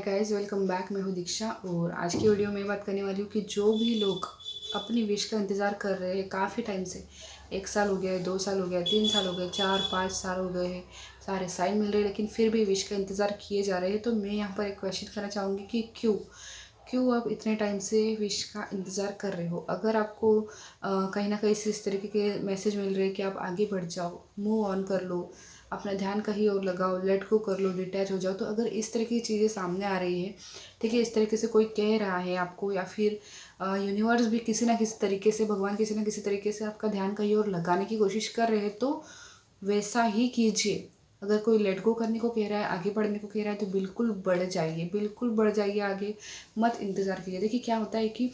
Guys, welcome back. मैं हूँ दीक्षा और आज की वीडियो में बात करने वाली हूँ कि जो भी लोग अपनी विश का इंतज़ार कर रहे हैं काफ़ी टाइम से, 1 साल हो गया है, 2 साल हो गया, 3 साल हो गए, 4-5 साल हो गए हैं, सारे साइन मिल रहे हैं लेकिन फिर भी विश का इंतज़ार किए जा रहे हैं। तो मैं यहाँ पर एक क्वेश्चन करना चाहूँगी कि क्यों आप इतने टाइम से विश का इंतज़ार कर रहे हो। अगर आपको कहीं ना कहीं से इस तरीके के मैसेज मिल रहे हैं कि आप आगे बढ़ जाओ, मूव ऑन कर लो, अपना ध्यान कहीं और लगाओ, लेट गो कर लो, डिटैच हो जाओ, तो अगर इस तरह की चीज़ें सामने आ रही है, ठीक है, इस तरीके से कोई कह रहा है आपको, या फिर यूनिवर्स भी किसी ना किसी तरीके से, भगवान किसी ना किसी तरीके से आपका ध्यान कहीं और लगाने की कोशिश कर रहे हैं, तो वैसा ही कीजिए। अगर कोई लेट गो करने को कह रहा है, आगे बढ़ने को कह रहा है, तो बिल्कुल बढ़ जाइए, बिल्कुल बढ़ जाइए आगे, मत इंतज़ार कीजिए। देखिए क्या होता है कि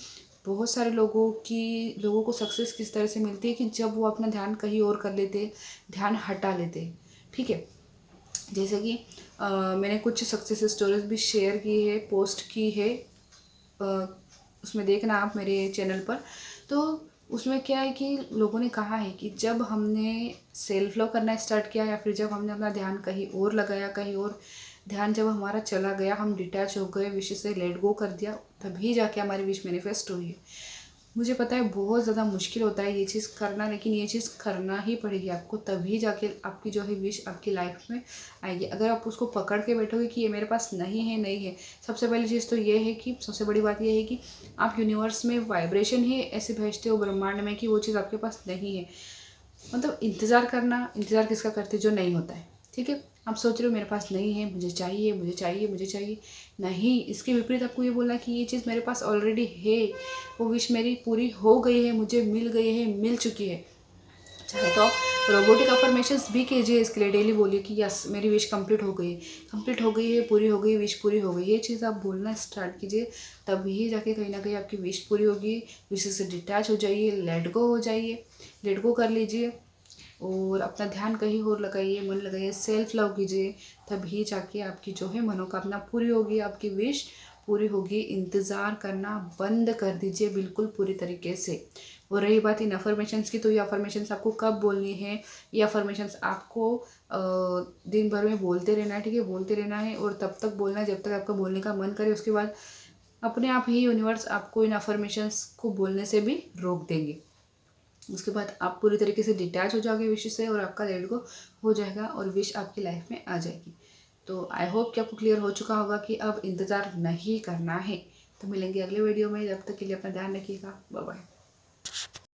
बहुत सारे लोगों को सक्सेस किस तरह से मिलती है कि जब वो अपना ध्यान कहीं और कर लेते, ध्यान हटा लेते, ठीक है। जैसे कि मैंने कुछ सक्सेस स्टोरीज भी शेयर की है, पोस्ट की है, उसमें देखना आप मेरे चैनल पर। तो उसमें क्या है कि लोगों ने कहा है कि जब हमने सेल्फ लव करना स्टार्ट किया, या फिर जब हमने अपना ध्यान कहीं और लगाया, कहीं और ध्यान जब हमारा चला गया, हम डिटैच हो गए, विश से लेट गो कर दिया, तभी जाके हमारी विश मैनिफेस्ट हुई है। मुझे पता है बहुत ज़्यादा मुश्किल होता है ये चीज़ करना, लेकिन ये चीज़ करना ही पड़ेगी आपको, तभी जाके आपकी जो है विश आपकी लाइफ में आएगी। अगर आप उसको पकड़ के बैठोगे कि ये मेरे पास नहीं है, नहीं है, सबसे पहली चीज़ तो ये है कि, सबसे बड़ी बात ये है कि आप यूनिवर्स में वाइब्रेशन ही ऐसे भेजते हो ब्रह्मांड में कि वो चीज़ आपके पास नहीं है। मतलब इंतज़ार किसका करते जो नहीं होता है, ठीक है। आप सोच रहे हो मेरे पास नहीं है, मुझे चाहिए, मुझे चाहिए, मुझे चाहिए, नहीं, इसके विपरीत आपको ये बोलना है कि ये चीज़ मेरे पास ऑलरेडी है, वो विश मेरी पूरी हो गई है, मुझे मिल गई है, मिल चुकी है। चाहे तो आप रोबोटिक अफर्मेशंस भी कीजिए, इसके लिए डेली बोलिए कि यस मेरी विश कंप्लीट हो गई है, कंप्लीट हो गई है, पूरी हो गई, विश पूरी हो गई। ये चीज़ आप बोलना स्टार्ट कीजिए, तभी जाके कहीं ना कहीं आपकी विश पूरी होगी। विश से डिटैच हो जाइए, लेट गो हो जाइए, लेट गो कर लीजिए और अपना ध्यान कहीं और लगाइए, मन लगाइए, सेल्फ लव कीजिए, तभी जाके आपकी जो है मनोकामना पूरी होगी, आपकी विश पूरी होगी। इंतज़ार करना बंद कर दीजिए बिल्कुल पूरी तरीके से। और रही बात इन अफर्मेशंस की, तो ये अफर्मेशंस आपको कब बोलनी है, ये अफर्मेशंस आपको दिन भर में बोलते रहना है, ठीक है, बोलते रहना है, और तब तक बोलना है जब तक आपका बोलने का मन करे। उसके बाद अपने आप ही यूनिवर्स आपको इन अफर्मेशंस को बोलने से भी रोक देंगे। उसके बाद आप पूरी तरीके से डिटैच हो जाओगे विश से, और आपका लेट गो हो जाएगा और विश आपकी लाइफ में आ जाएगी। तो आई होप कि आपको क्लियर हो चुका होगा कि अब इंतज़ार नहीं करना है। तो मिलेंगे अगले वीडियो में, जब तक के लिए अपना ध्यान रखिएगा। Bye bye.